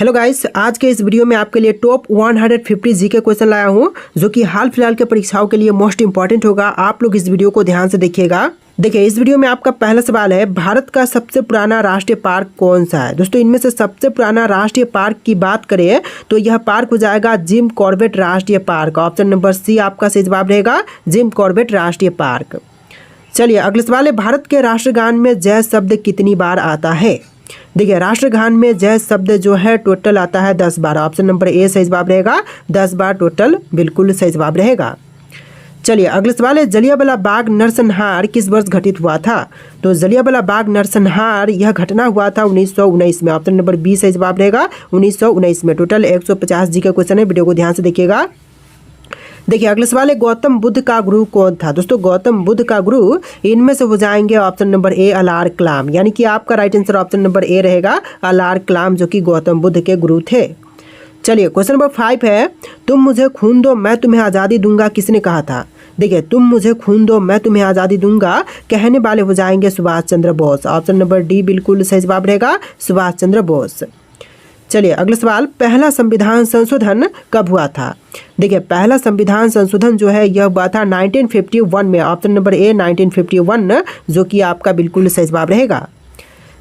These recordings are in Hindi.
हेलो गाइस, आज के इस वीडियो में आपके लिए टॉप 150 जीके क्वेश्चन लाया हूं जो कि हाल फिलहाल के परीक्षाओं के लिए मोस्ट इंपॉर्टेंट होगा। आप लोग इस वीडियो को ध्यान से देखिएगा। देखिए, इस वीडियो में आपका पहला सवाल है, भारत का सबसे पुराना राष्ट्रीय पार्क कौन सा है। दोस्तों, इनमें से सबसे पुराना राष्ट्रीय पार्क की बात करें तो यह पार्क हो जाएगा जिम कॉर्बेट राष्ट्रीय पार्क। ऑप्शन नंबर सी आपका सही जवाब रहेगा, जिम कॉर्बेट राष्ट्रीय पार्क। चलिए, अगला सवाल है, भारत के राष्ट्रगान में जय शब्द कितनी बार आता है। देखिए, राष्ट्रगान में जय शब्द जो है टोटल आता है 10 बार। ऑप्शन नंबर ए सही जवाब रहेगा, 10 बार टोटल बिल्कुल सही जवाब रहेगा। चलिए, अगला सवाल है, जलियांवाला बाग नरसंहार किस वर्ष घटित हुआ था। तो जलियांवाला बाग नरसंहार यह घटना हुआ था 1919 में। ऑप्शन नंबर बी सही जवाब रहेगा, 1919 में। टोटल 150 जी का क्वेश्चन है, वीडियो को ध्यान से देखिएगा। देखिए, अगला सवाल है, गौतम बुद्ध का गुरु कौन था। दोस्तों, गौतम बुद्ध का गुरु इनमें से हो जाएंगे ऑप्शन नंबर ए अलार कलाम, यानी कि आपका राइट आंसर ऑप्शन नंबर ए रहेगा, अलार कलाम, जो कि गौतम बुद्ध के गुरु थे। चलिए, क्वेश्चन नंबर 5 है, तुम मुझे खून दो मैं तुम्हें आज़ादी दूंगा किसने कहा था। देखिए, तुम मुझे खून दो मैं तुम्हें आज़ादी दूंगा कहने वाले हो जाएंगे Subhash Chandra Bose. Option number D बिल्कुल सही जवाब रहेगा, सुभाष चंद्र बोस। चलिए, अगला सवाल, पहला संविधान संशोधन कब हुआ था। देखिए, पहला संविधान संशोधन जो है यह हुआ था 1951 में। ऑप्शन नंबर ए 1951, जो कि आपका बिल्कुल सही जवाब रहेगा।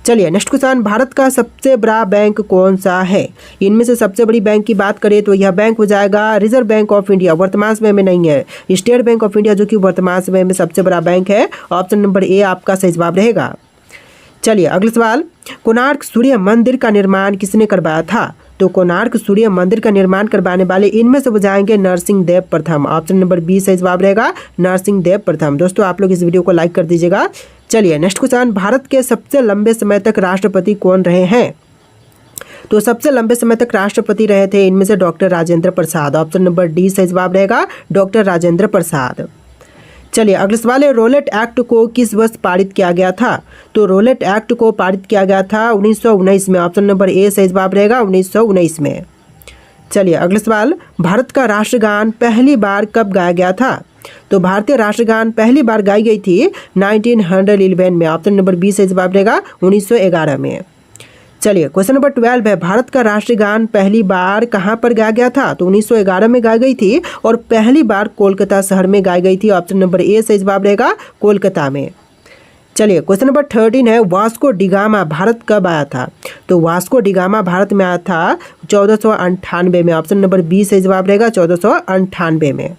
चलिए, नेक्स्ट क्वेश्चन, भारत का सबसे बड़ा बैंक कौन सा है। इनमें से सबसे बड़ी बैंक की बात करें तो यह बैंक हो जाएगा रिजर्व बैंक ऑफ इंडिया, वर्तमान समय में नहीं है, स्टेट बैंक ऑफ इंडिया, जो कि वर्तमान समय में सबसे बड़ा बैंक है। ऑप्शन नंबर ए आपका सही जवाब रहेगा। चलिए, अगला सवाल, कोणार्क सूर्य मंदिर का निर्माण किसने करवाया था। तो कोणार्क सूर्य मंदिर का निर्माण करवाने वाले इनमें से हो जाएंगे नरसिंह देव प्रथम। ऑप्शन नंबर बी सही जवाब रहेगा, नरसिंह देव प्रथम। दोस्तों, आप लोग इस वीडियो को लाइक कर दीजिएगा। चलिए, नेक्स्ट क्वेश्चन, भारत के सबसे लंबे समय तक राष्ट्रपति कौन रहे हैं। तो सबसे लंबे समय तक राष्ट्रपति रहे थे इनमें से doctor Rajendra Prasad. Option number D सही जवाब रहेगा, डॉक्टर राजेंद्र प्रसाद। चलिए, अगला सवाल है, रोलेट एक्ट को किस वर्ष पारित किया गया था। तो रोलेट एक्ट को पारित किया गया था 1919 में। ऑप्शन नंबर ए सही जवाब रहेगा, 1919 में। चलिए, अगला सवाल, भारत का राष्ट्रगान पहली बार कब गाया गया था। तो भारतीय राष्ट्रगान पहली बार गाई गई थी 1911 में। ऑप्शन नंबर बी सही जवाब रहेगा, 1911 में। चलिए, क्वेश्चन नंबर 12 है, भारत का राष्ट्रगान पहली बार कहाँ पर गाया गया था। तो 1911 में गाई गई थी और पहली बार कोलकाता शहर में गाई गई थी। ऑप्शन नंबर ए सही जवाब रहेगा, कोलकाता में। चलिए, क्वेश्चन नंबर 13 है, वास्को डिगामा भारत कब आया था। तो वास्को डिगामा भारत में आया था 1498 में। ऑप्शन नंबर बी सही जवाब रहेगा, 1498 में।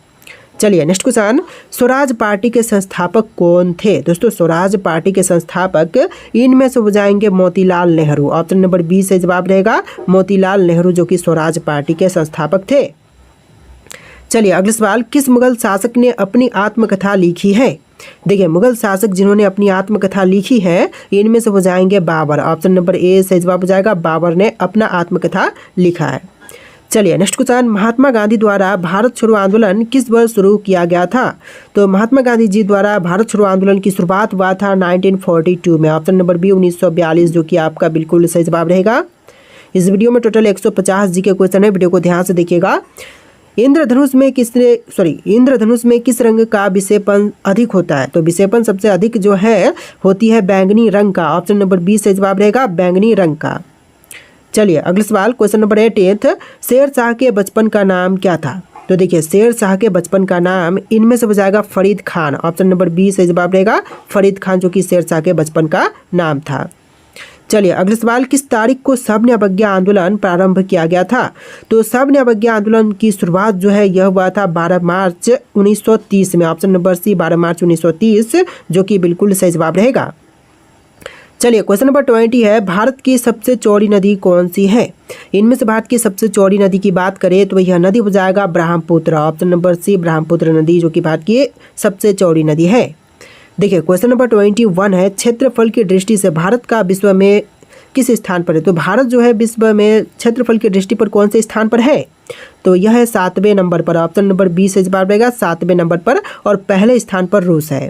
चलिए, नेक्स्ट क्वेश्चन, स्वराज पार्टी के संस्थापक कौन थे। दोस्तों, स्वराज पार्टी के संस्थापक इनमें से हो जाएंगे Motilal Nehru. Option number B से जवाब रहेगा, मोतीलाल नेहरू, जो कि स्वराज पार्टी के संस्थापक थे। चलिए, अगला सवाल, किस मुगल शासक ने अपनी आत्मकथा लिखी है। देखिए, मुगल शासक जिन्होंने अपनी आत्मकथा लिखी है इनमें से हो जाएंगे बाबर। ऑप्शन नंबर ए से जवाब हो जाएगा, बाबर ने अपना आत्मकथा लिखा है। चलिए, नेक्स्ट क्वेश्चन, महात्मा गांधी द्वारा भारत छोड़ो आंदोलन किस वर्ष शुरू किया गया था। तो महात्मा गांधी जी द्वारा भारत छोड़ो आंदोलन की शुरुआत हुआ था 1942 में। ऑप्शन नंबर बी 1942, जो कि आपका बिल्कुल सही जवाब रहेगा। इस वीडियो में टोटल 150 जी के क्वेश्चन है, वीडियो को ध्यान से देखिएगा। इंद्रधनुष में किस रंग का विक्षेपण अधिक होता है। तो विक्षेपण सबसे अधिक जो है होती है बैंगनी रंग का। ऑप्शन नंबर बी से जवाब रहेगा, बैंगनी रंग का। चलिए, अगला सवाल, क्वेश्चन नंबर 18, शेर शाह के बचपन का नाम क्या था। तो देखिए, शेर शाह के बचपन का नाम इनमें से हो जाएगा Farid Khan. Option number B से जवाब रहेगा, फरीद खान, जो कि शेर शाह के बचपन का नाम था। चलिए, अगला सवाल, किस तारीख को सविनय अवज्ञा आंदोलन प्रारंभ किया गया था। तो सविनय अवज्ञा आंदोलन की शुरुआत जो है यह हुआ था 12 मार्च 1930 में। ऑप्शन नंबर सी 12 मार्च 1930, जो कि बिल्कुल सही जवाब रहेगा। चलिए, क्वेश्चन नंबर 20 है, भारत की सबसे चौड़ी नदी कौन सी है। इनमें से भारत की सबसे चौड़ी नदी की बात करें तो यह नदी हो जाएगा Brahmaputra. Option number C Brahmaputra नदी, जो कि भारत की सबसे चौड़ी नदी है। देखिए, क्वेश्चन नंबर 21 है, क्षेत्रफल की दृष्टि से भारत का विश्व में किस स्थान पर है। तो भारत जो है विश्व में क्षेत्रफल की दृष्टि पर कौन से स्थान पर है। तो यह है 7वें नंबर पर। ऑप्शन नंबर बी से जवाब रहेगा, 7वें नंबर पर, और पहले स्थान पर रूस है।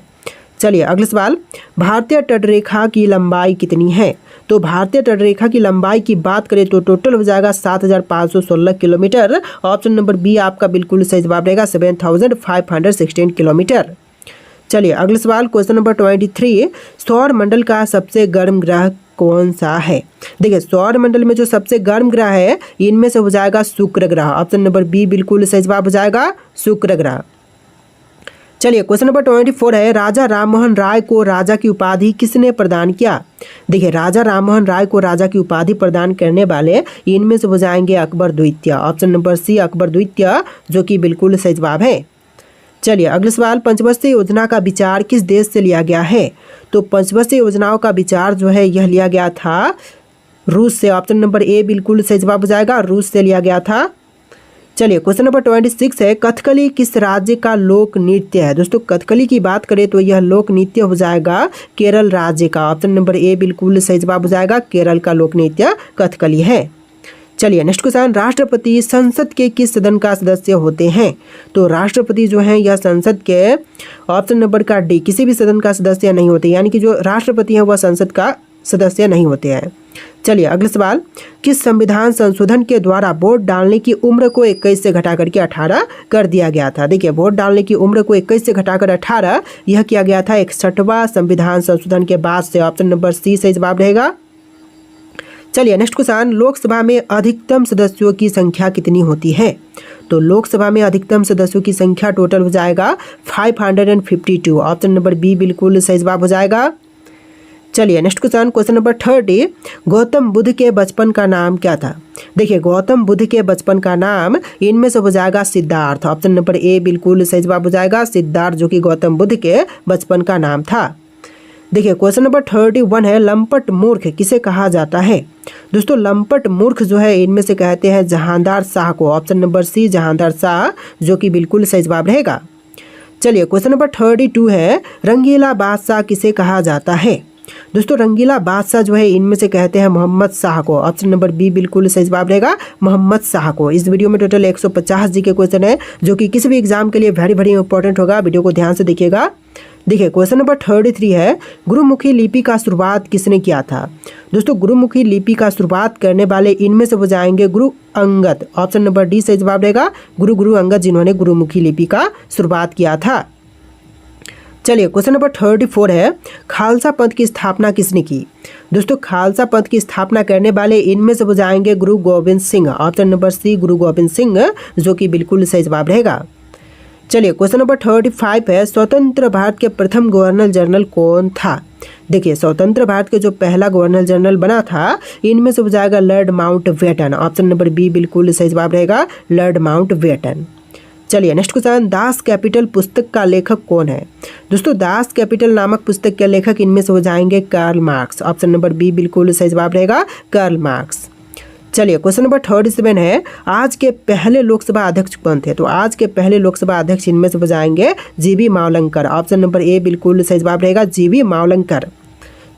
चलिए, अगला सवाल, भारतीय तटरेखा की लंबाई कितनी है। तो भारतीय तटरेखा की लंबाई की बात करें तो टोटल हो जाएगा 7516 किलोमीटर। ऑप्शन नंबर बी आपका बिल्कुल सही जवाब रहेगा, 7516 किलोमीटर। चलिए अगला सवाल क्वेश्चन नंबर 23, सौर मंडल का सबसे गर्म ग्रह कौन सा है? देखिए सौर मंडल में जो सबसे गर्म ग्रह है इनमें से हो जाएगा शुक्र ग्रह। ऑप्शन नंबर बी बिल्कुल सही जवाब हो जाएगा, शुक्र ग्रह। चलिए क्वेश्चन नंबर 24 है, राजा राममोहन राय को राजा की उपाधि किसने प्रदान किया? देखिए राजा राममोहन राय को राजा की उपाधि प्रदान करने वाले इनमें से हो जाएंगे अकबर द्वितीय। ऑप्शन नंबर सी अकबर द्वितीय, जो कि बिल्कुल सही जवाब है। चलिए अगला सवाल, पंचवर्षीय योजना का विचार किस देश से लिया गया है? तो पंचवर्षीय योजनाओं का विचार जो है यह लिया गया था रूस से। ऑप्शन नंबर ए बिल्कुल सही जवाब हो जाएगा, रूस से लिया गया था। चलिए क्वेश्चन नंबर 26 है, कथकली किस राज्य का लोक नृत्य है? दोस्तों कथकली की बात करें तो यह लोक नृत्य हो जाएगा केरल राज्य का। ऑप्शन नंबर ए बिल्कुल सही जवाब हो जाएगा, केरल का लोक नृत्य कथकली है। चलिए नेक्स्ट क्वेश्चन, राष्ट्रपति संसद के किस सदन का सदस्य होते हैं? तो राष्ट्रपति जो है यह संसद के ऑप्शन नंबर का डी किसी भी सदन का सदस्य नहीं होते, यानी कि जो राष्ट्रपति है वह संसद का सदस्य नहीं होते हैं। चलिए अगला सवाल, किस संविधान संशोधन के द्वारा वोट डालने की उम्र को 21 से घटा करके 18 कर दिया गया था? देखिए वोट डालने की उम्र को 21 से घटाकर 18 यह किया गया था 61वां संविधान संशोधन के बाद से। ऑप्शन नंबर सी सही जवाब रहेगा। चलिए नेक्स्ट क्वेश्चन, लोकसभा में अधिकतम सदस्यों की संख्या कितनी होती है? तो लोकसभा में अधिकतम सदस्यों की संख्या टोटल हो जाएगा 552। ऑप्शन नंबर बी बिल्कुल सही जवाब हो जाएगा। चलिए next question, question number 30, Gautam Buddha के बचपन का नाम क्या था? देखिए गौतम बुद्ध के बचपन का नाम इनमें से हो जाएगा सिद्धार्थ। ऑप्शन नंबर ए बिल्कुल सही जवाब हो जाएगा, सिद्धार्थ, जो कि गौतम बुद्ध के बचपन का नाम था। देखिए क्वेश्चन नंबर 31 है, लंपट मूर्ख किसे कहा जाता है? दोस्तों लंपट मूर्ख जो है इनमें से कहते हैं जहांदार शाह को। Option number C Jahandar Shah, जो कि बिल्कुल सही जवाब रहेगा। चलिए क्वेश्चन नंबर 32 है, रंगीला बादशाह किसे कहा जाता है? दोस्तों रंगीला बादशाह जो है इनमें से कहते हैं मोहम्मद शाह को। ऑप्शन नंबर बी बिल्कुल सही जवाब रहेगा, मोहम्मद शाह को। इस वीडियो में टोटल 150 जी के क्वेश्चन है, जो कि किसी भी एग्जाम के लिए वेरी इंपॉर्टेंट होगा। वीडियो को ध्यान से देखिएगा। देखिए क्वेश्चन नंबर 33 है, गुरुमुखी लिपि का शुरुआत किसने किया था? दोस्तों गुरुमुखी लिपि का शुरुआत करने वाले इनमें से हो जाएंगे Guru Angad. Option number D सही जवाब रहेगा, गुरु अंगद, जिन्होंने गुरुमुखी लिपि का शुरुआत किया था। चलिए क्वेश्चन नंबर 34 है, खालसा पंथ की स्थापना किसने की? दोस्तों खालसा पंथ की स्थापना करने वाले इनमें से हो जाएंगे Guru Gobind Singh. Option number C Guru Gobind Singh, जो कि बिल्कुल सही जवाब रहेगा। चलिए क्वेश्चन नंबर 35 है, स्वतंत्र भारत के प्रथम गवर्नर जनरल कौन था? देखिए स्वतंत्र भारत के जो पहला गवर्नर जनरल बना था इनमें से हो जाएगा Lord Mountbatten. Option number B बिल्कुल सही जवाब रहेगा, लॉर्ड माउंटबेटन। चलिए नेक्स्ट क्वेश्चन, दास कैपिटल पुस्तक का लेखक कौन है? दोस्तों दास कैपिटल नामक पुस्तक के लेखक इनमें से हो जाएंगे Karl Marx. Option number B बिल्कुल सही जवाब रहेगा, कार्ल मार्क्स। चलिए क्वेश्चन नंबर 37 है, आज के पहले लोकसभा अध्यक्ष कौन थे? तो आज के पहले लोकसभा अध्यक्ष इनमें से हो जाएंगे जीवी मावलंकर। ऑप्शन नंबर ए बिल्कुल सही जवाब रहेगा, जीवी मावलंकर।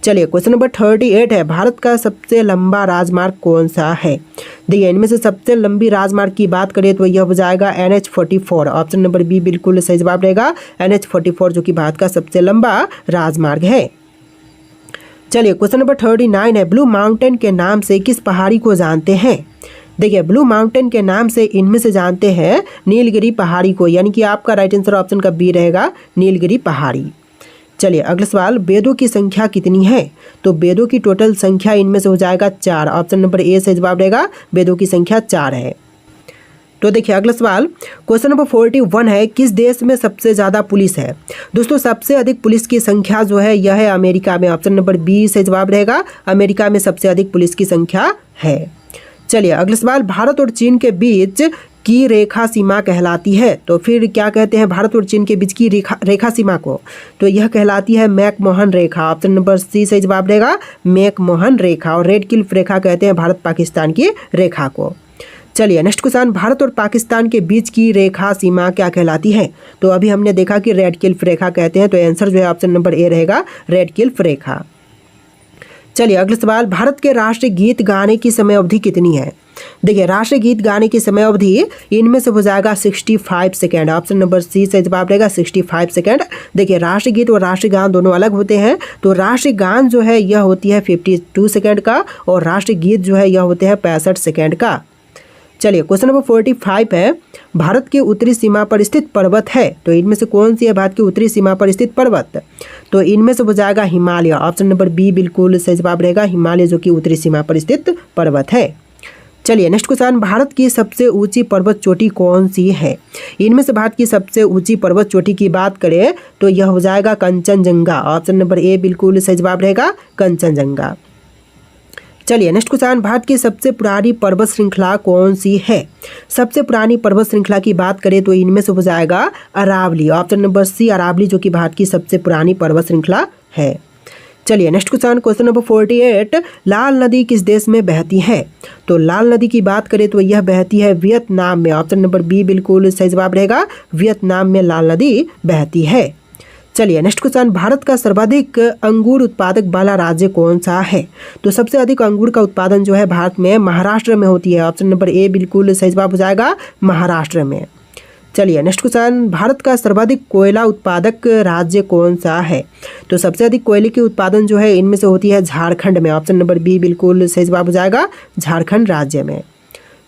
चलिए क्वेश्चन नंबर 38 है, भारत का सबसे लंबा राजमार्ग कौन सा है? देखिए इनमें से सबसे लंबी राजमार्ग की बात करें तो यह हो जाएगा NH-44। ऑप्शन नंबर बी बिल्कुल सही जवाब रहेगा, NH-44, जो कि भारत का सबसे लंबा राजमार्ग है। चलिए क्वेश्चन नंबर 39 है, ब्लू माउंटेन के नाम से किस पहाड़ी को जानते हैं? देखिए ब्लू माउंटेन के नाम से इनमें से जानते हैं नीलगिरी पहाड़ी को, यानी कि आपका राइट आंसर ऑप्शन का बी रहेगा, नीलगिरी पहाड़ी। चलिए अगला सवाल, वेदों की संख्या कितनी है? तो वेदों की टोटल संख्या इनमें से हो जाएगा 4। ऑप्शन नंबर ए सही जवाब रहेगा, वेदों की संख्या 4 है। तो देखिए अगला सवाल, क्वेश्चन नंबर 41 है, किस देश में सबसे ज़्यादा पुलिस है? दोस्तों सबसे अधिक पुलिस की संख्या जो है यह है अमेरिका में। ऑप्शन नंबर बी सही जवाब रहेगा, अमेरिका में सबसे अधिक पुलिस की संख्या है। चलिए अगला सवाल, भारत और चीन के बीच की रेखा सीमा कहलाती है, तो फिर क्या कहते हैं भारत और चीन के बीच की रेखा सीमा को? तो यह कहलाती है मैकमोहन रेखा। ऑप्शन नंबर सी सही जवाब रहेगा, मैकमोहन रेखा। और रेड क्लिफ रेखा कहते हैं भारत पाकिस्तान की रेखा को। चलिए नेक्स्ट क्वेश्चन, भारत और पाकिस्तान के बीच की रेखा सीमा क्या कहलाती है? तो अभी हमने देखा कि रेड क्लिफ रेखा कहते हैं, तो आंसर जो है ऑप्शन नंबर ए रहेगा, रेड क्लिफ रेखा। चलिए अगला सवाल, भारत के राष्ट्रीय गीत गाने की समय अवधि कितनी है? देखिए राष्ट्रीय गीत गाने की समय अवधि इनमें से हो जाएगा 65 सेकेंड। ऑप्शन नंबर सी से जवाब रहेगा, 65 सेकेंड। देखिए राष्ट्रीय गीत और राष्ट्रीय गान दोनों अलग होते हैं, तो राष्ट्रीय गान जो है यह होती है 52 सेकेंड का, और राष्ट्रीय गीत जो है यह होते हैं 65 सेकेंड का। चलिए क्वेश्चन नंबर 45 है, भारत की उत्तरी सीमा पर स्थित पर्वत है, तो इनमें से कौन सी है भारत की उत्तरी सीमा पर स्थित पर्वत? तो इनमें से हो जाएगा हिमालय। ऑप्शन नंबर बी बिल्कुल सही जवाब रहेगा, हिमालय जो कि उत्तरी सीमा पर स्थित पर्वत है। चलिए नेक्स्ट क्वेश्चन, भारत की सबसे ऊंची पर्वत चोटी कौन सी है? इनमें से भारत की सबसे ऊंची पर्वत चोटी की बात करें तो यह हो जाएगा कंचनजंगा। ऑप्शन नंबर ए बिल्कुल सही जवाब रहेगा, कंचनजंगा। चलिए नेक्स्ट क्वेश्चन, भारत की सबसे पुरानी पर्वत श्रृंखला कौन सी है? सबसे पुरानी पर्वत श्रृंखला की बात करें तो इनमें से हो जाएगा Aravalli. Option number C Aravalli जो कि भारत की सबसे पुरानी पर्वत श्रृंखला है। चलिए नेक्स्ट क्वेश्चन, क्वेश्चन नंबर 48, लाल नदी किस देश में बहती है? तो लाल नदी की बात करें तो यह बहती है वियतनाम में। ऑप्शन नंबर बी बिल्कुल सही जवाब रहेगा, वियतनाम में लाल नदी बहती है। चलिए नेक्स्ट क्वेश्चन, भारत का सर्वाधिक अंगूर उत्पादक वाला राज्य कौन सा है? तो सबसे अधिक अंगूर का उत्पादन जो है भारत में महाराष्ट्र में होती है। ऑप्शन नंबर ए बिल्कुल सही जवाब हो जाएगा, महाराष्ट्र में। चलिए नेक्स्ट क्वेश्चन, भारत का सर्वाधिक कोयला उत्पादक राज्य कौन सा है? तो सबसे अधिक कोयले की उत्पादन जो है इनमें से होती है झारखंड में। ऑप्शन नंबर बी बिल्कुल सही जवाब हो जाएगा, झारखंड राज्य में।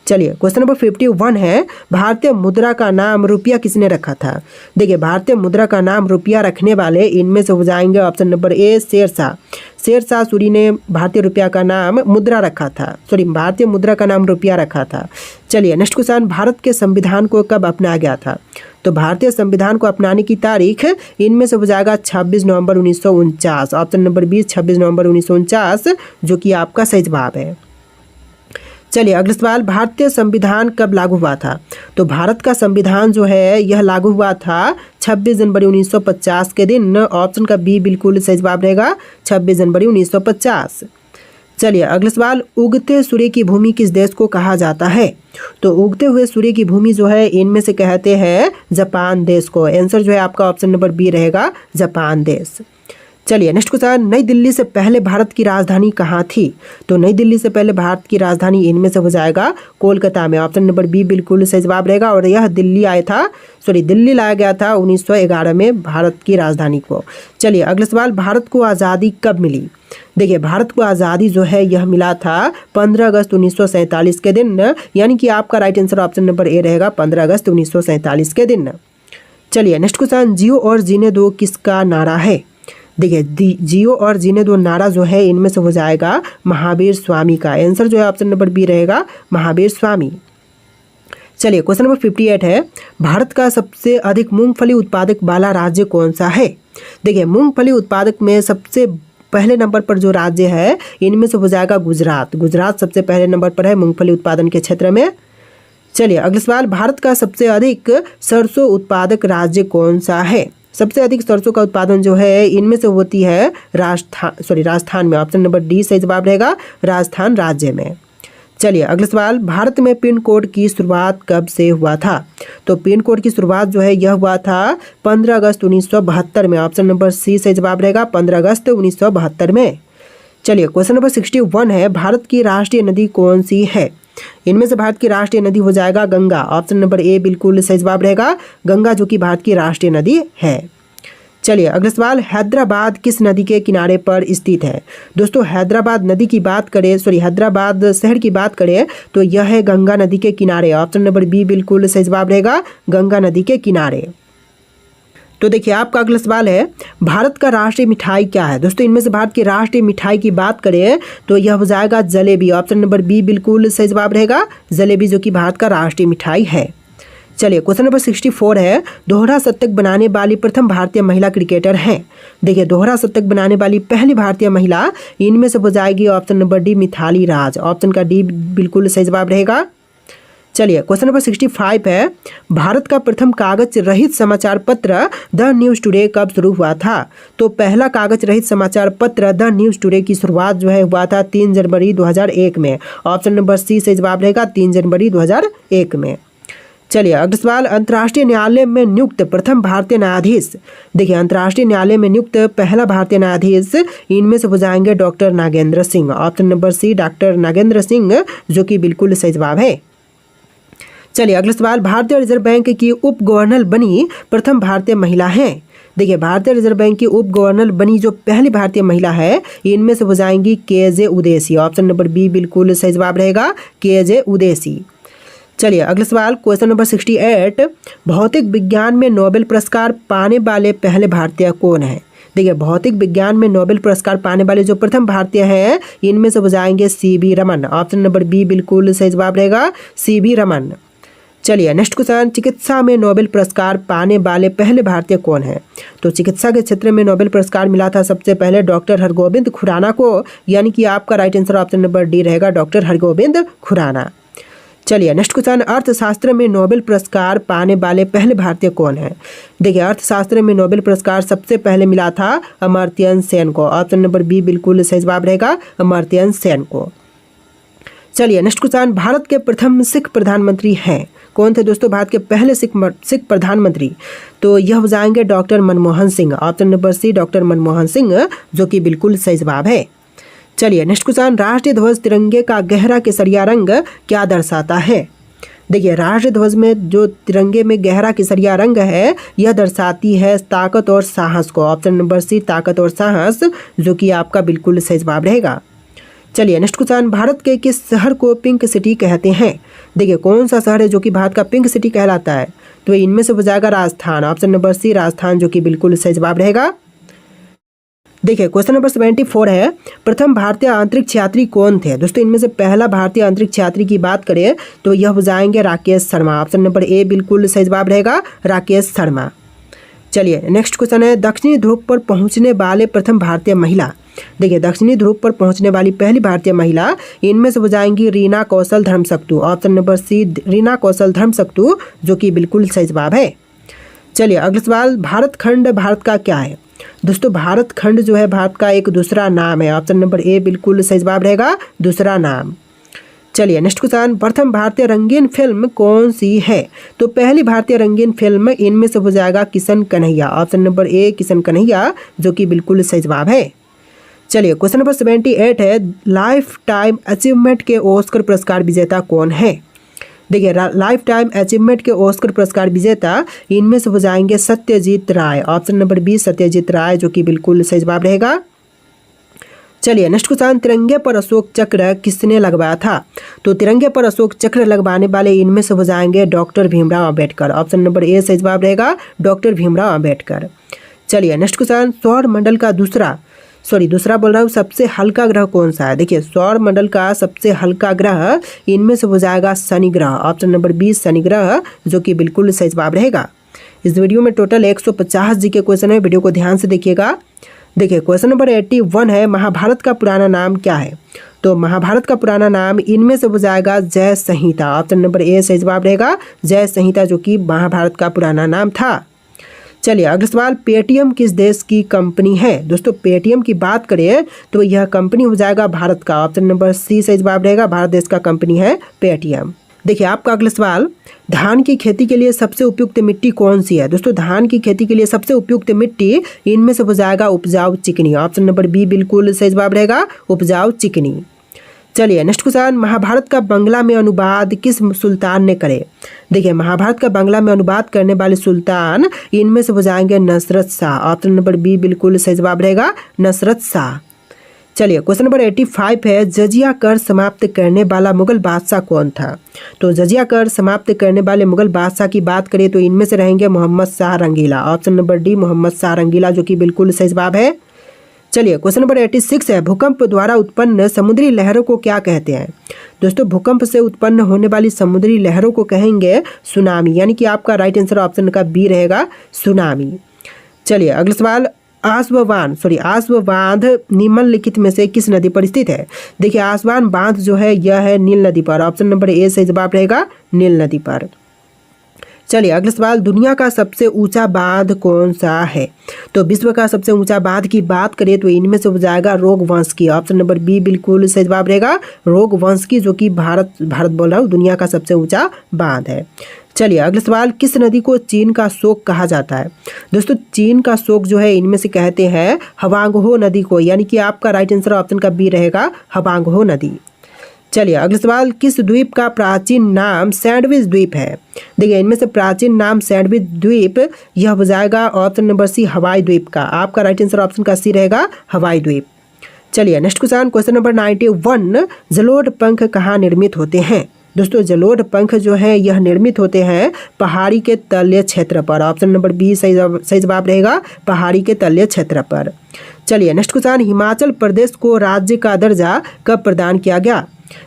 चलिए क्वेश्चन नंबर 51 है, भारतीय मुद्रा का नाम रुपया किसने रखा था? देखिए भारतीय मुद्रा का नाम रुपया रखने वाले इनमें से हो जाएंगे option number A Sher Shah. Sher Shah Suri ने भारतीय रुपया का नाम मुद्रा रखा था, भारतीय मुद्रा का नाम रुपया रखा था। चलिए नेक्स्ट क्वेश्चन, भारत के संविधान को कब अपनाया गया था? तो भारतीय संविधान को अपनाने की तारीख इनमें से हो जाएगा 26 नवंबर 1949। ऑप्शन नंबर बी 26 नवंबर 1949 जो कि आपका सही जवाब है। चलिए अगला सवाल, भारतीय संविधान कब लागू हुआ था? तो भारत का संविधान जो है यह लागू हुआ था 26 जनवरी 1950 के दिन। ऑप्शन का बी बिल्कुल सही जवाब रहेगा, 26 जनवरी 1950। चलिए अगला सवाल, उगते सूर्य की भूमि किस देश को कहा जाता है? तो उगते हुए सूर्य की भूमि जो है इनमें से कहते हैं जापान देश को। आंसर जो है आपका ऑप्शन नंबर बी रहेगा, जापान देश। चलिए नेक्स्ट क्वेश्चन, नई दिल्ली से पहले भारत की राजधानी कहाँ थी? तो नई दिल्ली से पहले भारत की राजधानी इनमें से हो जाएगा कोलकाता में। ऑप्शन नंबर बी बिल्कुल सही जवाब रहेगा, और यह दिल्ली लाया गया था 1911 में भारत की राजधानी को। चलिए अगला सवाल, भारत को आज़ादी कब मिली? देखिए भारत को आज़ादी जो है यह मिला था 15 अगस्त 1947 के दिन, यानी कि आपका राइट आंसर ऑप्शन नंबर ए रहेगा, 15 अगस्त 1947 के दिन। चलिए नेक्स्ट क्वेश्चन, जियो और जीने दो किसका नारा है? देखिए जियो और जीने दो नारा जो है इनमें से हो जाएगा महावीर स्वामी का। आंसर जो है ऑप्शन नंबर बी रहेगा, महावीर स्वामी। चलिए क्वेश्चन नंबर 58 है, भारत का सबसे अधिक मूंगफली उत्पादक वाला राज्य कौन सा है? देखिए मूंगफली उत्पादक में सबसे पहले नंबर पर जो राज्य है इनमें से हो जाएगा गुजरात। गुजरात सबसे पहले नंबर पर है मूंगफली उत्पादन के क्षेत्र में। चलिए अगला सवाल, भारत का सबसे अधिक सरसों उत्पादक राज्य कौन सा है? सबसे अधिक सरसों का उत्पादन जो है इनमें से होती है राजस्थान में। ऑप्शन नंबर डी सही जवाब रहेगा, राजस्थान राज्य में। चलिए अगला सवाल, भारत में पिन कोड की शुरुआत कब से हुआ था? तो पिन कोड की शुरुआत जो है यह हुआ था 15 अगस्त 1972 में। ऑप्शन नंबर सी सही जवाब रहेगा, 15 अगस्त 1972 में। चलिए क्वेश्चन नंबर 61 है, भारत की राष्ट्रीय नदी कौन सी है? इनमें से भारत की राष्ट्रीय नदी हो जाएगा गंगा। ऑप्शन नंबर ए बिल्कुल सही जवाब रहेगा, गंगा जो कि भारत की राष्ट्रीय नदी है। चलिए अगला सवाल, हैदराबाद किस नदी के किनारे पर स्थित है? दोस्तों हैदराबाद शहर की बात करें तो यह है गंगा नदी के किनारे। ऑप्शन नंबर बी बिल्कुल सही जवाब रहेगा, गंगा नदी के किनारे। तो देखिए आपका अगला सवाल है, भारत का राष्ट्रीय मिठाई क्या है? दोस्तों इनमें से भारत की राष्ट्रीय मिठाई की बात करें तो यह हो जाएगा जलेबी। ऑप्शन नंबर बी बिल्कुल सही जवाब रहेगा, जलेबी जो कि भारत का राष्ट्रीय मिठाई है। चलिए क्वेश्चन नंबर 64 है, दोहरा शतक बनाने वाली प्रथम भारतीय महिला क्रिकेटर हैं? देखिए दोहरा शतक बनाने वाली पहली भारतीय महिला इनमें से हो जाएगी option number D Mithali Raj. Option का डी बिल्कुल सही जवाब रहेगा। चलिए क्वेश्चन नंबर 65 है, भारत का प्रथम कागज रहित समाचार पत्र द न्यूज़ टुडे कब शुरू हुआ था? तो पहला कागज रहित समाचार पत्र द न्यूज़ टुडे की शुरुआत जो है हुआ था 3 जनवरी 2001 में। ऑप्शन नंबर सी से जवाब रहेगा, 3 जनवरी 2001 में। चलिए अगला सवाल, अंतर्राष्ट्रीय न्यायालय में नियुक्त प्रथम भारतीय न्यायाधीश? देखिए अंतर्राष्ट्रीय न्यायालय में नियुक्त पहला भारतीय न्यायाधीश इनमें से हो जाएंगे doctor Nagendra Singh. Option number C doctor Nagendra Singh जो कि बिल्कुल सही जवाब है। चलिए अगला सवाल, भारतीय रिजर्व बैंक की उप गवर्नर बनी प्रथम भारतीय महिला हैं? देखिए भारतीय रिजर्व बैंक की उप गवर्नर बनी जो पहली भारतीय महिला है इनमें से हो जाएंगी KJ Udeshi. Option number B बिल्कुल सही जवाब रहेगा, KJ उदेसी। चलिए अगला सवाल क्वेश्चन नंबर 68, भौतिक विज्ञान में नोबेल पुरस्कार पाने वाले पहले भारतीय कौन है? देखिए भौतिक विज्ञान में नोबेल पुरस्कार पाने वाले जो प्रथम भारतीय हैं इनमें से हो जाएंगे CV Raman. Option number B बिल्कुल सही जवाब रहेगा, CV रमन। चलिए नेक्स्ट क्वेश्चन, चिकित्सा में नोबेल पुरस्कार पाने वाले पहले भारतीय कौन है? तो चिकित्सा के क्षेत्र में नोबेल पुरस्कार मिला था सबसे पहले डॉक्टर हरगोविंद खुराना को, यानी कि आपका right answer option number D रहेगा, डॉक्टर हरगोविंद खुराना। चलिए नेक्स्ट क्वेश्चन, अर्थशास्त्र में नोबेल पुरस्कार पाने वाले पहले भारतीय कौन है? देखिए अर्थशास्त्र में नोबेल पुरस्कार सबसे पहले मिला था अमर्त्य सेन को। ऑप्शन नंबर बी बिल्कुल सही जवाब रहेगा, अमर्त्य सेन को। चलिए नेक्स्ट क्वेश्चन, भारत के प्रथम सिख प्रधानमंत्री हैं कौन थे दोस्तों? भारत के पहले सिख प्रधानमंत्री तो यह हो जाएंगे doctor Manmohan Singh. Option number C doctor Manmohan Singh, जो कि बिल्कुल सही जवाब है। चलिए नेक्स्ट क्वेश्चन, राष्ट्रीय ध्वज तिरंगे का गहरा केसरिया रंग क्या दर्शाता है? देखिए राष्ट्रीय ध्वज में जो तिरंगे में गहरा केसरिया रंग है यह दर्शाती है ताकत और साहस को। ऑप्शन नंबर सी ताकत और साहस, जो कि आपका बिल्कुल सही जवाब रहेगा। चलिए नेक्स्ट क्वेश्चन, भारत के किस शहर को पिंक सिटी कहते हैं? देखिए कौन सा शहर है जो कि भारत का पिंक सिटी कहलाता है? तो इनमें से हो जाएगा Rajasthan. Option number C Rajasthan, जो कि बिल्कुल सही जवाब रहेगा। देखिए क्वेश्चन नंबर 74 है, प्रथम भारतीय अंतरिक्ष यात्री कौन थे? दोस्तों इनमें से पहला भारतीय अंतरिक्ष यात्री की बात करें तो यह हो जाएंगे राकेश शर्मा। ऑप्शन नंबर ए बिल्कुल सही जवाब रहेगा, राकेश शर्मा। चलिए नेक्स्ट क्वेश्चन है, दक्षिणी ध्रुव पर पहुंचने वाले प्रथम भारतीय महिला। देखिए दक्षिणी ध्रुव पर पहुंचने वाली पहली भारतीय महिला इनमें से हो जाएंगी रीना कौशल धर्मशक्तु। ऑप्शन नंबर सी रीना कौशल धर्मशक्तु, जो कि बिल्कुल सही जवाब है। चलिए अगला सवाल, भारत खंड भारत का क्या है? दोस्तों भारत खंड जो है भारत का एक दूसरा नाम है। ऑप्शन नंबर ए बिल्कुल सही जवाब रहेगा, दूसरा नाम। चलिए नेक्स्ट क्वेश्चन, प्रथम भारतीय रंगीन फिल्म कौन सी है? तो पहली भारतीय रंगीन फिल्म इनमें से हो जाएगा किशन कन्हैया। ऑप्शन नंबर ए किशन कन्हैया, जो कि बिल्कुल सही जवाब है। चलिए क्वेश्चन नंबर 78 है, लाइफ टाइम अचीवमेंट के ऑस्कर पुरस्कार विजेता कौन है? देखिए लाइफ टाइम अचीवमेंट के ऑस्कर पुरस्कार विजेता इनमें से हो जाएंगे सत्यजीत राय। ऑप्शन नंबर बी सत्यजीत राय, जो कि बिल्कुल सही जवाब रहेगा। चलिए नेक्स्ट क्वेश्चन, तिरंगे पर अशोक चक्र किसने लगवाया था? तो तिरंगे पर अशोक चक्र लगवाने वाले इनमें से हो जाएंगे doctor Bhimrao Ambedkar. Option number ए सही जवाब रहेगा, डॉक्टर भीमराव अंबेडकर। चलिए नेक्स्ट क्वेश्चन, सौर मंडल का दूसरा बोल रहा हूँ, सबसे हल्का ग्रह कौन सा है? देखिए सौर मंडल का सबसे हल्का ग्रह इनमें से हो जाएगा शनि ग्रह। ऑप्शन नंबर बी शनि ग्रह, जो कि बिल्कुल सही जवाब रहेगा। इस वीडियो में टोटल 150 जी के क्वेश्चन है, वीडियो को ध्यान से देखिएगा। देखिए क्वेश्चन नंबर 81 है, महाभारत का पुराना नाम क्या है? तो महाभारत का पुराना नाम इनमें से हो जाएगा जय संहिता। ऑप्शन नंबर ए सही जवाब रहेगा, जय संहिता, जो कि महाभारत का पुराना नाम था। चलिए अगला सवाल, पेटीएम किस देश की कंपनी है? दोस्तों पेटीएम की बात करें तो यह कंपनी हो जाएगा भारत का। ऑप्शन नंबर सी सही जवाब रहेगा, भारत देश का कंपनी है पेटीएम। देखिए आपका अगला सवाल, धान की खेती के लिए सबसे उपयुक्त मिट्टी कौन सी है? दोस्तों धान की खेती के लिए सबसे उपयुक्त मिट्टी इनमें से हो जाएगा उपजाऊ चिकनी। ऑप्शन नंबर बी बिल्कुल सही जवाब रहेगा, उपजाऊ चिकनी। चलिए नेक्स्ट क्वेश्चन, महाभारत का बांग्ला में अनुवाद किस सुल्तान ने करे? देखिए महाभारत का बांग्ला में अनुवाद करने वाले सुल्तान इनमें से हो जाएंगे Nusrat Shah. Option number B बिल्कुल सही जवाब रहेगा, नसरत शाह। चलिए क्वेश्चन नंबर 85 है, जजिया कर समाप्त करने वाला मुगल बादशाह कौन था? तो जजिया कर समाप्त करने वाले मुगल बादशाह की बात करें तो इनमें से रहेंगे Mohammad Shah Rangila. Option number D Mohammad Shah Rangila, जो कि बिल्कुल सही जवाब है। चलिए क्वेश्चन नंबर 86 है, भूकंप द्वारा उत्पन्न समुद्री लहरों को क्या कहते हैं? दोस्तों भूकंप से उत्पन्न होने वाली समुद्री लहरों को कहेंगे सुनामी, यानी कि आपका राइट आंसर ऑप्शन का बी रहेगा, सुनामी। चलिए अगला सवाल, आसव बांध निम्नलिखित में से किस नदी पर स्थित है? देखिए आसवान बांध जो है यह है नील नदी पर। ऑप्शन नंबर ए सही जवाब रहेगा, नील नदी पर। चलिए अगला सवाल, दुनिया का सबसे ऊंचा बांध कौन सा है? तो विश्व का सबसे ऊंचा बांध की बात करें तो इनमें से हो जाएगा रोगवंशकी। ऑप्शन नंबर बी बिल्कुल सही जवाब रहेगा, रोगवंशकी, जो कि भारत बोल रहा हूँ दुनिया का सबसे ऊंचा बांध है। चलिए अगला सवाल, किस नदी को चीन का शोक कहा जाता है? दोस्तों चीन का शोक जो है इनमें से कहते हैं हवांगहो नदी को, यानी कि आपका राइट आंसर ऑप्शन का बी रहेगा, हवांगहो नदी। चलिए अगला सवाल, किस द्वीप का प्राचीन नाम सैंडविच द्वीप है? देखिए इनमें से प्राचीन नाम सैंडविच द्वीप यह हो जाएगा ऑप्शन नंबर सी हवाई द्वीप का। आपका राइट आंसर ऑप्शन का सी रहेगा, हवाई द्वीप। चलिए नेक्स्ट क्वेश्चन नंबर 91, जलोढ़ पंख कहाँ निर्मित होते हैं? दोस्तों जलोढ़ पंख जो है यह निर्मित होते हैं पहाड़ी के तलीय क्षेत्र पर। ऑप्शन नंबर बी सही जवाब रहेगा, पहाड़ी के तलीय क्षेत्र पर। चलिए नेक्स्ट क्वेश्चन, हिमाचल प्रदेश को राज्य का दर्जा कब प्रदान किया गया?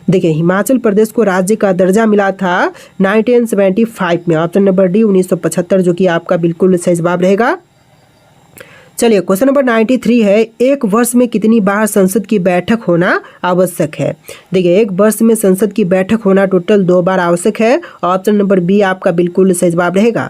देखिए हिमाचल प्रदेश को राज्य का दर्जा मिला था 1975 में। ऑप्शन नंबर डी 1975 जो कि आपका बिल्कुल सही जवाब रहेगा। चलिए क्वेश्चन नंबर 93 है, एक वर्ष में कितनी बार संसद की बैठक होना आवश्यक है? देखिए एक वर्ष में संसद की बैठक होना टोटल 2 बार आवश्यक है। ऑप्शन नंबर बी आपका बिल्कुल सही जवाब रहेगा।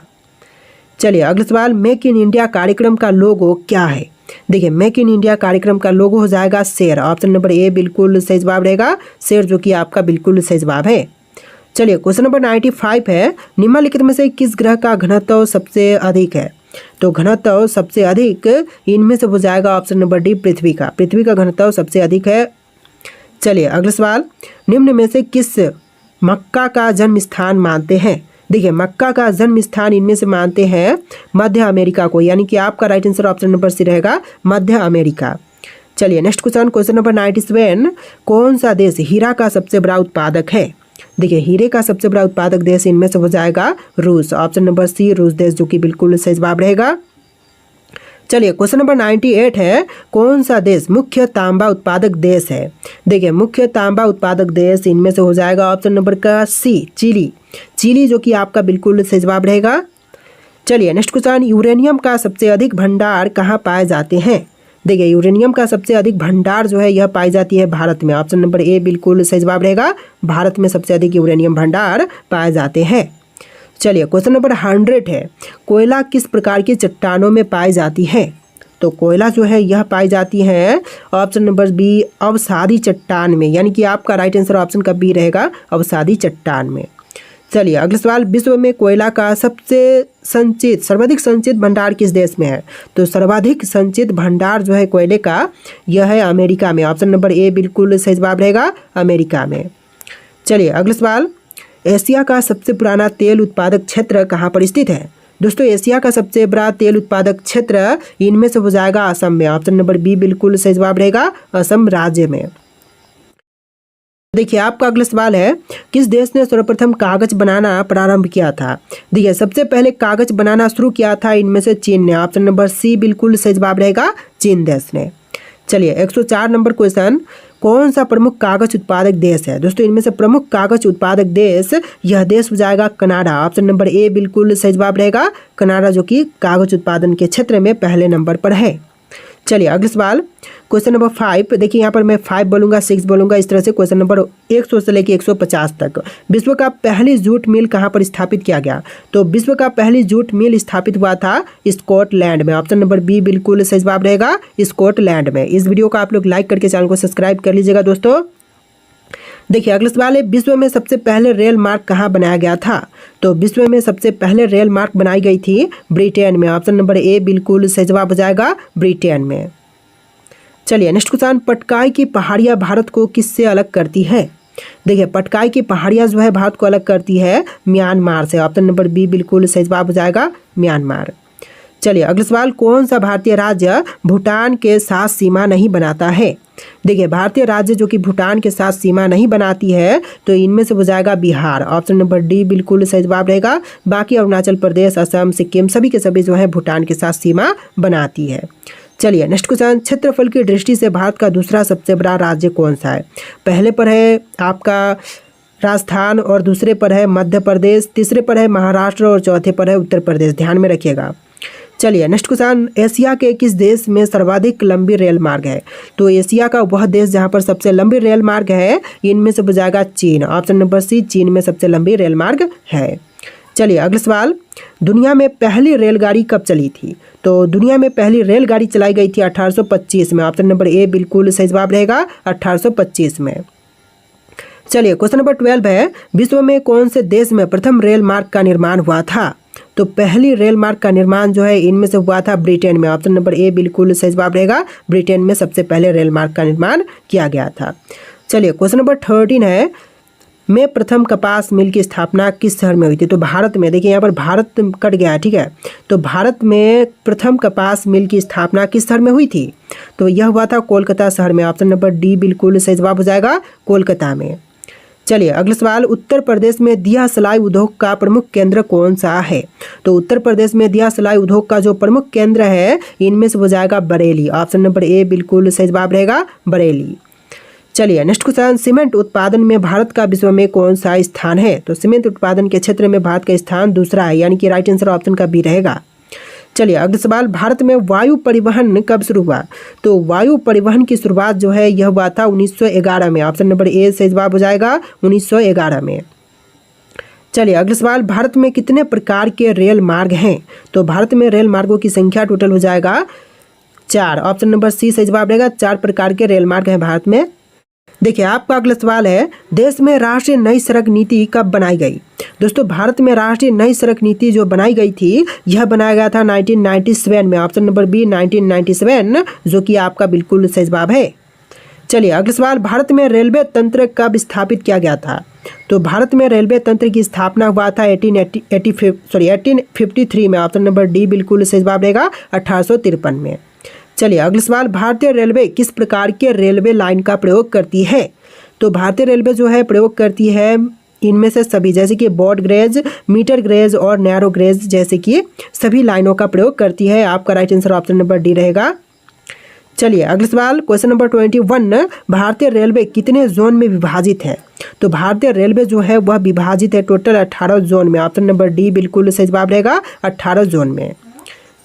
चलिए अगला सवाल, मेक इन इंडिया कार्यक्रम का लोगो क्या है? देखिए मेक इन इंडिया कार्यक्रम का लोगो हो जाएगा शेर। ऑप्शन नंबर ए बिल्कुल सही जवाब रहेगा, शेर जो कि आपका बिल्कुल सही जवाब है। चलिए क्वेश्चन नंबर 95 है, निम्नलिखित में से किस ग्रह का घनत्व सबसे अधिक है? तो घनत्व सबसे अधिक इनमें से हो जाएगा ऑप्शन नंबर डी पृथ्वी का। पृथ्वी का घनत्व सबसे अधिक है। चलिए अगला सवाल, निम्न में से किस मक्का का जन्म स्थान मानते हैं? देखिए मक्का का जन्म स्थान इनमें से मानते हैं मध्य अमेरिका को, यानी कि आपका right answer option number C रहेगा, मध्य अमेरिका। चलिए नेक्स्ट क्वेश्चन, क्वेश्चन नंबर 97, कौन सा देश हीरा का सबसे बड़ा उत्पादक है? देखिए हीरे का सबसे बड़ा उत्पादक देश इनमें से हो जाएगा रूस। ऑप्शन नंबर सी रूस देश जो कि बिल्कुल सही जवाब रहेगा। चलिए क्वेश्चन नंबर 98 है, कौन सा देश मुख्य तांबा उत्पादक देश है? देखिए मुख्य तांबा उत्पादक देश इनमें से हो जाएगा ऑप्शन नंबर का सी चिली। चिली जो कि आपका बिल्कुल सही जवाब रहेगा। चलिए नेक्स्ट क्वेश्चन, यूरेनियम का सबसे अधिक भंडार कहाँ पाए जाते हैं? देखिए यूरेनियम का सबसे अधिक भंडार जो है यह पाई जाती है भारत में। ऑप्शन नंबर ए बिल्कुल सही जवाब रहेगा, भारत में सबसे अधिक यूरेनियम भंडार पाए जाते हैं। चलिए क्वेश्चन नंबर 100 है, कोयला किस प्रकार की चट्टानों में पाई जाती है? तो कोयला जो है यह पाई जाती है ऑप्शन नंबर बी अवसादी चट्टान में, यानी कि आपका राइट आंसर ऑप्शन का बी रहेगा, अवसादी चट्टान में। चलिए अगला सवाल, विश्व में कोयला का सर्वाधिक संचित भंडार किस देश में है? तो सर्वाधिक संचित भंडार जो है कोयले का यह है अमेरिका में। ऑप्शन नंबर ए बिल्कुल सही जवाब रहेगा, अमेरिका में। चलिए अगला सवाल, एशिया का सबसे पुराना तेल उत्पादक क्षेत्र कहाँ पर स्थित है? दोस्तों एशिया का सबसे बड़ा तेल उत्पादक क्षेत्र इनमें से हो जाएगा असम में। ऑप्शन नंबर बी बिल्कुल सही जवाब रहेगा, असम राज्य में। देखिए आपका अगला सवाल है, किस देश ने सर्वप्रथम कागज बनाना प्रारंभ किया था? देखिए सबसे पहले कागज बनाना शुरू किया था इनमें से चीन ने। ऑप्शन नंबर सी बिल्कुल सही जवाब रहेगा, चीन देश ने। चलिए 104 नंबर क्वेश्चन, कौन सा प्रमुख कागज उत्पादक देश है? दोस्तों इनमें से प्रमुख कागज उत्पादक देश यह देश हो जाएगा कनाडा। ऑप्शन नंबर ए बिल्कुल सही जवाब रहेगा, कनाडा जो कि कागज उत्पादन के क्षेत्र में पहले नंबर पर है। चलिए अगला सवाल, क्वेश्चन नंबर 5। देखिए यहाँ पर मैं 5 बोलूँगा, 6 बोलूँगा, इस तरह से क्वेश्चन नंबर 100 से लेकर 150 तक। विश्व का पहली जूट मिल कहाँ पर स्थापित किया गया? तो विश्व का पहली जूट मिल स्थापित हुआ था स्कॉटलैंड में। ऑप्शन नंबर बी बिल्कुल सही जवाब रहेगा, स्कॉटलैंड में। इस वीडियो को आप लोग लाइक करके चैनल को सब्सक्राइब कर लीजिएगा दोस्तों। देखिए अगला सवाल है, विश्व में सबसे पहले रेल मार्ग कहाँ बनाया गया था? तो विश्व में सबसे पहले रेल मार्ग बनाई गई थी ब्रिटेन में। ऑप्शन नंबर ए बिल्कुल सही जवाब हो जाएगा, ब्रिटेन में। चलिए नेक्स्ट क्वेश्चन, पटकाई की पहाड़ियाँ भारत को किससे अलग करती है? देखिए पटकाई की पहाड़ियाँ जो है भारत को अलग करती है म्यांमार से। ऑप्शन नंबर बी बिल्कुल सही जवाब हो जाएगा, म्यांमार। चलिए अगला सवाल, कौन सा भारतीय राज्य भूटान के साथ सीमा नहीं बनाता है? देखिए भारतीय राज्य जो कि भूटान के साथ सीमा नहीं बनाती है तो इनमें से हो जाएगा बिहार। ऑप्शन नंबर डी बिल्कुल सही जवाब रहेगा। बाकी अरुणाचल प्रदेश, असम, सिक्किम सभी के सभी जो है भूटान के साथ सीमा बनाती है। चलिए नेक्स्ट क्वेश्चन, क्षेत्रफल की दृष्टि से भारत का दूसरा सबसे बड़ा राज्य कौन सा है? पहले पर है आपका राजस्थान और दूसरे पर है मध्य प्रदेश, तीसरे पर है महाराष्ट्र और चौथे पर है उत्तर प्रदेश। ध्यान में रखिएगा। चलिए नेक्स्ट क्वेश्चन, एशिया के किस देश में सर्वाधिक लंबी रेल मार्ग है? तो एशिया का वह देश जहां पर सबसे लंबी रेल मार्ग है इनमें से हो जाएगा चीन। ऑप्शन नंबर सी चीन में सबसे लंबी रेल मार्ग है। चलिए अगला सवाल, दुनिया में पहली रेलगाड़ी कब चली थी? तो दुनिया में पहली रेलगाड़ी चलाई गई थी 1825 में। ऑप्शन नंबर ए बिल्कुल सही जवाब रहेगा, 1825 में। चलिए क्वेश्चन नंबर 12 है, विश्व में कौन से देश में प्रथम रेल मार्ग का निर्माण हुआ था? तो पहली रेल मार्ग का निर्माण जो है इनमें से हुआ था ब्रिटेन में। ऑप्शन नंबर ए बिल्कुल सही जवाब रहेगा, ब्रिटेन में सबसे पहले रेल मार्ग का निर्माण किया गया था। चलिए क्वेश्चन नंबर 13 है, में प्रथम कपास मिल की स्थापना किस शहर में हुई थी? तो भारत में। देखिए यहाँ पर भारत कट गया है, ठीक है। तो भारत में प्रथम कपास मिल की स्थापना किस शहर में हुई थी? तो यह हुआ था कोलकाता शहर में। ऑप्शन नंबर डी बिल्कुल सही जवाब हो जाएगा, कोलकाता में। चलिए अगला सवाल, उत्तर प्रदेश में दिया सलाई उद्योग का प्रमुख केंद्र कौन सा है? तो उत्तर प्रदेश में दिया सलाई उद्योग का जो प्रमुख केंद्र है इनमें से हो जाएगा बरेली। ऑप्शन नंबर ए बिल्कुल सही जवाब रहेगा, बरेली। चलिए नेक्स्ट क्वेश्चन, सीमेंट उत्पादन में भारत का विश्व में कौन सा स्थान है? तो सीमेंट उत्पादन के क्षेत्र में भारत का स्थान दूसरा है, यानी कि राइट आंसर ऑप्शन का बी रहेगा। चलिए अगला सवाल, भारत में वायु परिवहन कब शुरू हुआ? तो वायु परिवहन की शुरुआत जो है यह हुआ था 1911 में। ऑप्शन नंबर ए सही जवाब हो जाएगा 1911 में। चलिए अगला सवाल, भारत में कितने प्रकार के रेल मार्ग हैं? तो भारत में रेल मार्गों की संख्या टोटल हो जाएगा 4। ऑप्शन नंबर सी सही जवाब रहेगा, 4 प्रकार के रेल मार्ग हैं भारत में। देखिए आपका अगला सवाल है, देश में राष्ट्रीय नई सड़क नीति कब बनाई गई? दोस्तों भारत में राष्ट्रीय नई सड़क नीति जो बनाई गई थी यह बनाया गया था 1997 में। ऑप्शन नंबर बी 1997 जो कि आपका बिल्कुल सही जवाब है। चलिए अगला सवाल, भारत में रेलवे तंत्र कब स्थापित किया गया था? तो भारत में रेलवे तंत्र की स्थापना हुआ था 1853 में। ऑप्शन नंबर डी बिल्कुल सही जवाब रहेगा, 1853 में। चलिए अगला सवाल, भारतीय रेलवे किस प्रकार के रेलवे लाइन का प्रयोग करती है? तो भारतीय रेलवे जो है प्रयोग करती है इनमें से सभी, जैसे कि ब्रॉड गेज, मीटर गेज और नैरो गेज जैसे कि सभी लाइनों का प्रयोग करती है। आपका right answer option number D रहेगा। चलिए अगला सवाल, क्वेश्चन नंबर 21, भारतीय रेलवे कितने जोन में विभाजित है? तो भारतीय रेलवे जो है वह विभाजित है टोटल 18 जोन में। ऑप्शन नंबर डी बिल्कुल सही जवाब रहेगा, 18 जोन में।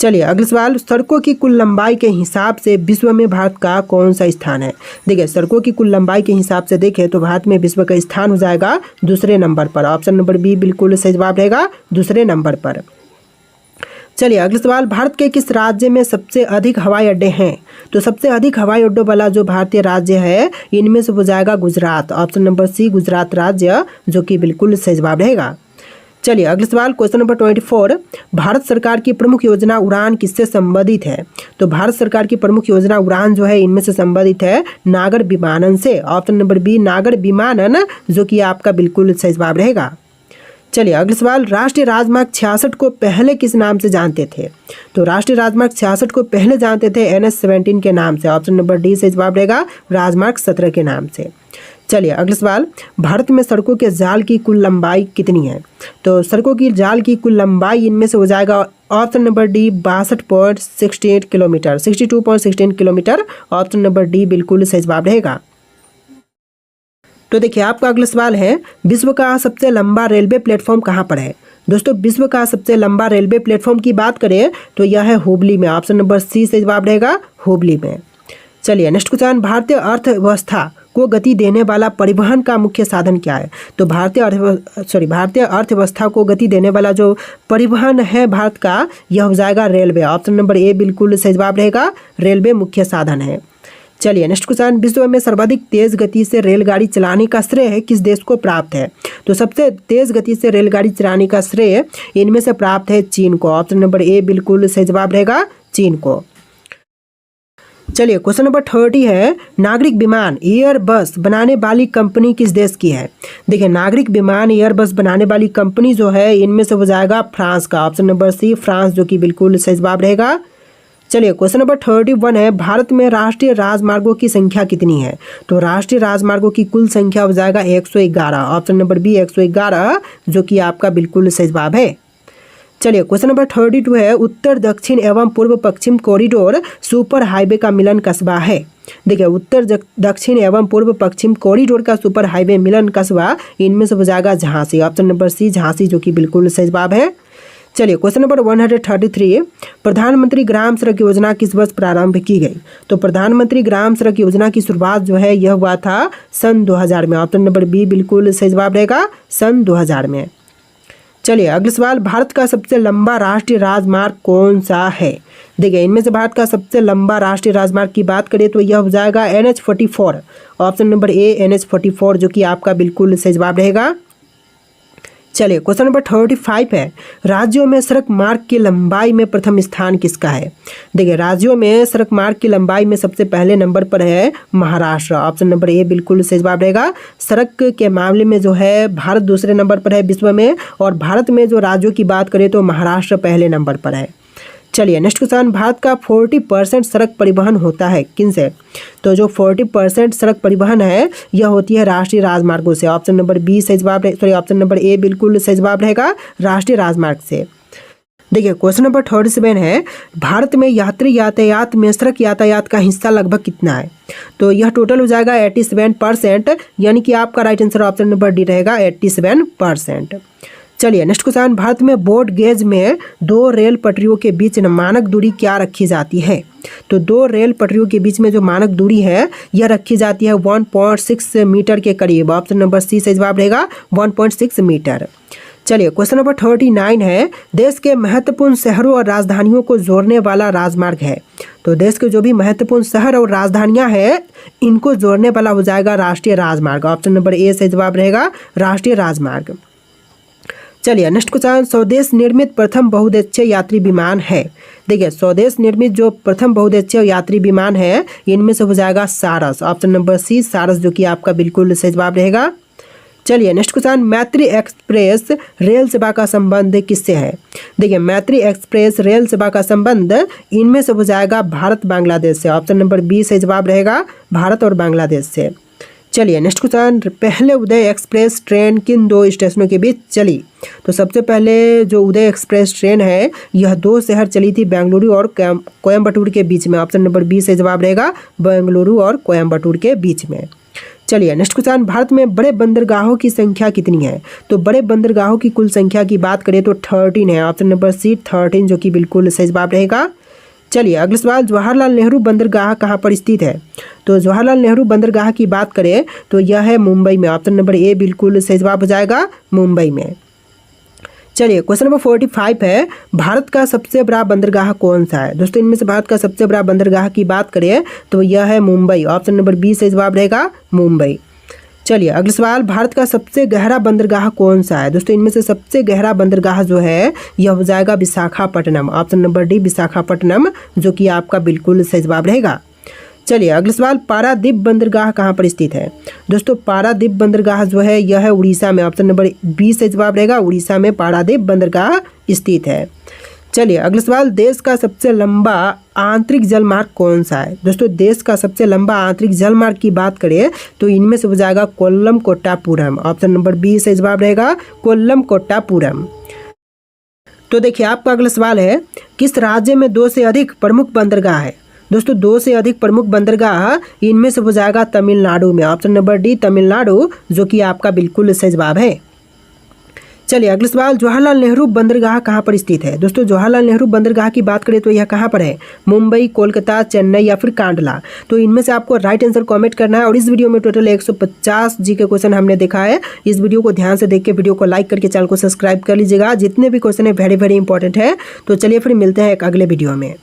चलिए अगला सवाल, सड़कों की कुल लंबाई के हिसाब से विश्व में भारत का कौन सा स्थान है? देखिए सड़कों की कुल लंबाई के हिसाब से देखें तो भारत में विश्व का स्थान हो जाएगा दूसरे नंबर पर। ऑप्शन नंबर बी बिल्कुल सही जवाब रहेगा, दूसरे नंबर पर। चलिए अगला सवाल, भारत के किस राज्य में सबसे अधिक हवाई अड्डे हैं? तो सबसे अधिक हवाई अड्डों वाला जो भारतीय राज्य है इनमें से हो जाएगा Gujarat. Option number C Gujarat राज्य जो कि बिल्कुल सही जवाब रहेगा। चलिए अगला सवाल, क्वेश्चन नंबर 24, भारत सरकार की प्रमुख योजना उड़ान किससे संबंधित है? तो भारत सरकार की प्रमुख योजना उड़ान जो है इनमें से संबंधित है नागर विमानन से। ऑप्शन नंबर बी नागर विमानन जो कि आपका बिल्कुल सही जवाब रहेगा। चलिए अगला सवाल, राष्ट्रीय राजमार्ग 66 को पहले किस नाम से जानते थे? तो राष्ट्रीय राजमार्ग 66 को पहले जानते थे NH-17 के नाम से। ऑप्शन नंबर डी से जवाब रहेगा, राजमार्ग 17 के नाम से। चलिए अगला सवाल, भारत में सड़कों के जाल की कुल लंबाई कितनी है? तो सड़कों की जाल की कुल लंबाई इनमें से हो जाएगा option number D 62.68 kilometre, 62.16 kilometre. Option number D बिल्कुल सही जवाब रहेगा। तो देखिए आपका अगला सवाल है, विश्व का सबसे लंबा रेलवे प्लेटफॉर्म कहाँ पर है? दोस्तों विश्व का सबसे लंबा रेलवे प्लेटफॉर्म की बात करें तो यह है हुबली में। ऑप्शन नंबर सी से जवाब रहेगा, हुबली में। चलिए नेक्स्ट क्वेश्चन, भारतीय अर्थव्यवस्था को गति देने वाला परिवहन का मुख्य साधन क्या है? तो भारतीय अर्थव्यवस्था को गति देने वाला जो परिवहन है भारत का यह हो जाएगा रेलवे। ऑप्शन नंबर ए बिल्कुल सही जवाब रहेगा, रेलवे मुख्य साधन है। चलिए नेक्स्ट क्वेश्चन, विश्व में सर्वाधिक तेज गति से रेलगाड़ी चलाने का श्रेय किस देश को प्राप्त है? तो सबसे तेज गति से रेलगाड़ी चलाने का श्रेय इनमें से प्राप्त है चीन को। ऑप्शन नंबर ए बिल्कुल सही जवाब रहेगा, चीन को। चलिए क्वेश्चन नंबर 30 है, नागरिक विमान एयरबस बनाने वाली कंपनी किस देश की है? देखिए नागरिक विमान एयरबस बनाने वाली कंपनी जो है इनमें से हो जाएगा फ्रांस का। ऑप्शन नंबर सी फ्रांस जो कि बिल्कुल सही जवाब रहेगा। चलिए क्वेश्चन नंबर 31 है, भारत में राष्ट्रीय राजमार्गों की संख्या कितनी है? तो राष्ट्रीय राजमार्गों की कुल संख्या हो जाएगा 111। ऑप्शन नंबर बी 111 जो कि आपका बिल्कुल सही जवाब है। चलिए क्वेश्चन नंबर 32 है, उत्तर दक्षिण एवं पूर्व पश्चिम कॉरिडोर सुपर हाईवे का मिलन कस्बा है। देखिए उत्तर दक्षिण एवं पूर्व पश्चिम कॉरिडोर का सुपर हाईवे मिलन कस्बा इनमें से हो जाएगा Jhansi. Option number C Jhansi जो कि बिल्कुल सही जवाब है। चलिए क्वेश्चन नंबर 133, प्रधानमंत्री ग्राम सड़क योजना किस वर्ष प्रारंभ की गई? तो प्रधानमंत्री ग्राम सड़क योजना की शुरुआत जो है यह हुआ था सन 2000 में। ऑप्शन नंबर बी बिल्कुल सही जवाब रहेगा, सन 2000 में। चलिए अगला सवाल, भारत का सबसे लंबा राष्ट्रीय राजमार्ग कौन सा है? देखिए इनमें से भारत का सबसे लंबा राष्ट्रीय राजमार्ग की बात करें तो यह हो जाएगा NH-44। ऑप्शन नंबर ए NH-44 जो कि आपका बिल्कुल सही जवाब रहेगा। चलिए क्वेश्चन नंबर 35 है, राज्यों में सड़क मार्ग की लंबाई में प्रथम स्थान किसका है? देखिए राज्यों में सड़क मार्ग की लंबाई में सबसे पहले नंबर पर है महाराष्ट्र। ऑप्शन नंबर ए बिल्कुल सही जवाब रहेगा। सड़क के मामले में जो है भारत दूसरे नंबर पर है विश्व में, और भारत में जो राज्यों की बात करें तो महाराष्ट्र पहले नंबर पर है। चलिए नेक्स्ट क्वेश्चन, भारत का 40% सड़क परिवहन होता है किन से? तो जो 40% सड़क परिवहन है यह होती है राष्ट्रीय राजमार्गों से। ऑप्शन नंबर बी सही जवाब, सॉरी ऑप्शन नंबर ए बिल्कुल सही जवाब रहेगा, राष्ट्रीय राजमार्ग से। देखिए क्वेश्चन नंबर 37 है, भारत में यात्री यातायात में सड़क यातायात का हिस्सा लगभग कितना है? तो यह टोटल हो जाएगा 87%, यानी कि आपका right answer option number D रहेगा 87%। चलिए नेक्स्ट क्वेश्चन, भारत में ब्रॉड गेज में दो रेल पटरियों के बीच मानक दूरी क्या रखी जाती है? तो दो रेल पटरियों के बीच में जो मानक दूरी है यह रखी जाती है 1.6 मीटर के करीब। ऑप्शन नंबर सी सही जवाब रहेगा 1.6 मीटर। चलिए क्वेश्चन नंबर 39 है, देश के महत्वपूर्ण शहरों और राजधानियों को जोड़ने वाला राजमार्ग है। तो देश के जो भी महत्वपूर्ण शहर और राजधानियां हैं इनको जोड़ने वाला हो जाएगा राष्ट्रीय राजमार्ग। ऑप्शन नंबर ए सही जवाब रहेगा, राष्ट्रीय राजमार्ग। चलिए नेक्स्ट क्वेश्चन, स्वदेश निर्मित प्रथम बहुउद्देशीय यात्री विमान है। देखिए स्वदेश निर्मित जो प्रथम बहुउद्देशीय यात्री विमान है इनमें से हो जाएगा सारस। ऑप्शन नंबर सी सारस, जो कि आपका बिल्कुल सही जवाब रहेगा। चलिए नेक्स्ट क्वेश्चन, मैत्री एक्सप्रेस रेल सेवा का संबंध किससे है? देखिए मैत्री एक्सप्रेस रेल सेवा का संबंध इनमें से हो जाएगा भारत बांग्लादेश से। ऑप्शन नंबर बी सही जवाब रहेगा, भारत और बांग्लादेश से। चलिए नेक्स्ट क्वेश्चन, पहले उदय एक्सप्रेस ट्रेन किन दो स्टेशनों के बीच चली? तो सबसे पहले जो उदय एक्सप्रेस ट्रेन है यह दो शहर चली थी, बेंगलुरु और कोयम्बटूर के बीच में। ऑप्शन नंबर बी सही जवाब रहेगा, बेंगलुरु और कोयम्बटूर के बीच में। चलिए नेक्स्ट क्वेश्चन, भारत में बड़े बंदरगाहों की संख्या कितनी है? तो बड़े बंदरगाहों की कुल संख्या की बात करें तो 13 है। ऑप्शन नंबर सी 13, जो कि बिल्कुल सही जवाब रहेगा। चलिए अगला सवाल, जवाहरलाल नेहरू बंदरगाह कहाँ पर स्थित है? तो जवाहरलाल नेहरू बंदरगाह की बात करें तो यह है मुंबई में। ऑप्शन नंबर ए बिल्कुल सही जवाब हो जाएगा, मुंबई में। चलिए क्वेश्चन नंबर 45 है, भारत का सबसे बड़ा बंदरगाह कौन सा है? दोस्तों इनमें से भारत का सबसे बड़ा बंदरगाह की बात करें तो यह है मुंबई। ऑप्शन नंबर बी सही जवाब रहेगा, मुंबई। चलिए अगला सवाल, भारत का सबसे गहरा बंदरगाह कौन सा है? दोस्तों इनमें से सबसे गहरा बंदरगाह जो है यह हो जाएगा Visakhapatnam. Option number D Visakhapatnam, जो कि आपका बिल्कुल सही जवाब रहेगा। चलिए अगला सवाल, पारादीप बंदरगाह कहाँ पर स्थित है? दोस्तों पारादीप बंदरगाह जो है यह है उड़ीसा में। ऑप्शन नंबर बी सही जवाब रहेगा, उड़ीसा में पारादीप बंदरगाह स्थित है। चलिए अगला सवाल, देश का सबसे लंबा आंतरिक जलमार्ग कौन सा है? दोस्तों देश का सबसे लंबा आंतरिक जलमार्ग की बात करें तो इनमें से हो जाएगा Kollam Kottapuram. Option number B सही जवाब रहेगा, कोल्लम कोट्टापुरम। तो देखिए आपका अगला सवाल है, किस राज्य में 2 से अधिक प्रमुख बंदरगाह है? दोस्तों 2 से अधिक प्रमुख बंदरगाह इनमें से हो जाएगा तमिलनाडु में। ऑप्शन नंबर डी तमिलनाडु, जो कि आपका बिल्कुल सही जवाब है। चलिए अगला सवाल, जवाहरलाल नेहरू बंदरगाह कहाँ पर स्थित है? दोस्तों जवाहरलाल नेहरू बंदरगाह की बात करें तो यह कहाँ पर है? मुंबई, कोलकाता, चेन्नई या फिर कांडला? तो इनमें से आपको राइट आंसर कमेंट करना है। और इस वीडियो में टोटल 150 जी के क्वेश्चन हमने देखा है। इस वीडियो को ध्यान से देख के वीडियो को लाइक करके चैनल को सब्सक्राइब कर लीजिएगा। जितने भी क्वेश्चन है वेरी इंपॉर्टेंट है। तो चलिए फिर मिलते हैं एक अगले वीडियो में।